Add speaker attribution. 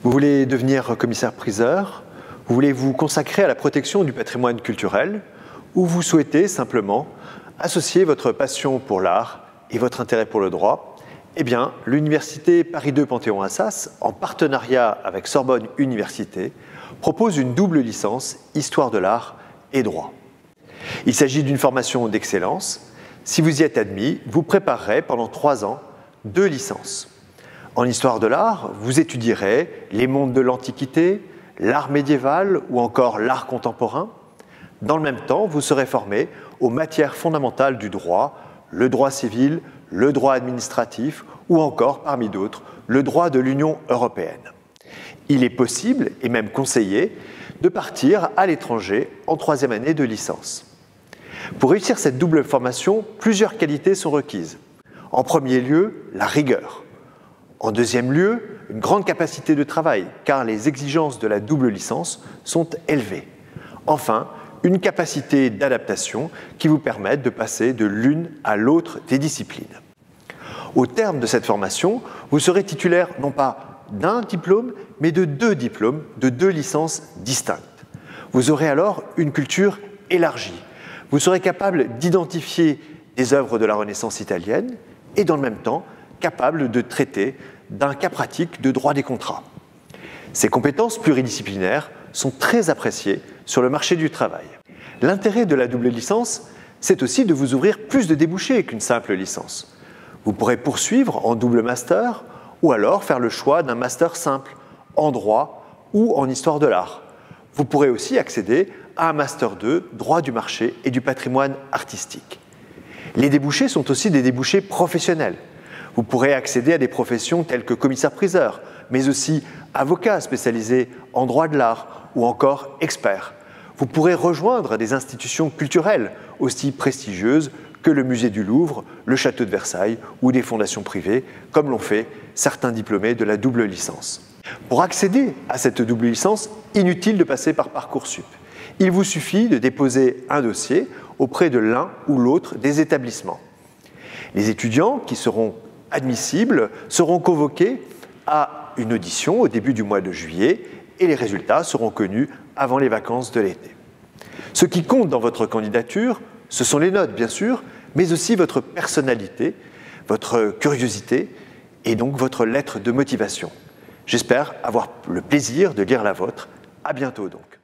Speaker 1: Vous voulez devenir commissaire-priseur? Vous voulez vous consacrer à la protection du patrimoine culturel? Ou vous souhaitez simplement associer votre passion pour l'art et votre intérêt pour le droit? Eh bien, l'Université Paris II Panthéon-Assas, en partenariat avec Sorbonne Université, propose une double licence Histoire de l'art et droit. Il s'agit d'une formation d'excellence. Si vous y êtes admis, vous préparerez pendant 3 ans 2 licences. En Histoire de l'art, vous étudierez les mondes de l'Antiquité, l'art médiéval ou encore l'art contemporain. Dans le même temps, vous serez formé aux matières fondamentales du droit, le droit civil, le droit administratif ou encore, parmi d'autres, le droit de l'Union européenne. Il est possible, et même conseillé, de partir à l'étranger en 3e année de licence. Pour réussir cette double formation, plusieurs qualités sont requises. En premier lieu, la rigueur. En deuxième lieu, une grande capacité de travail, car les exigences de la double licence sont élevées. Enfin, une capacité d'adaptation qui vous permette de passer de l'une à l'autre des disciplines. Au terme de cette formation, vous serez titulaire non pas d'un diplôme, mais de 2 diplômes, de 2 licences distinctes. Vous aurez alors une culture élargie. Vous serez capable d'identifier des œuvres de la Renaissance italienne et dans le même temps, capable de traiter d'un cas pratique de droit des contrats. Ces compétences pluridisciplinaires sont très appréciées sur le marché du travail. L'intérêt de la double licence, c'est aussi de vous ouvrir plus de débouchés qu'une simple licence. Vous pourrez poursuivre en double master ou alors faire le choix d'un master simple en droit ou en histoire de l'art. Vous pourrez aussi accéder à un master 2, droit du marché et du patrimoine artistique. Les débouchés sont aussi des débouchés professionnels. Vous pourrez accéder à des professions telles que commissaire-priseur, mais aussi avocat spécialisé en droit de l'art ou encore expert. Vous pourrez rejoindre des institutions culturelles aussi prestigieuses que le musée du Louvre, le château de Versailles ou des fondations privées, comme l'ont fait certains diplômés de la double licence. Pour accéder à cette double licence, inutile de passer par Parcoursup. Il vous suffit de déposer un dossier auprès de l'un ou l'autre des établissements. Les étudiants qui seront admissibles seront convoqués à une audition au début du mois de juillet et les résultats seront connus avant les vacances de l'été. Ce qui compte dans votre candidature, ce sont les notes bien sûr, mais aussi votre personnalité, votre curiosité et donc votre lettre de motivation. J'espère avoir le plaisir de lire la vôtre. À bientôt donc.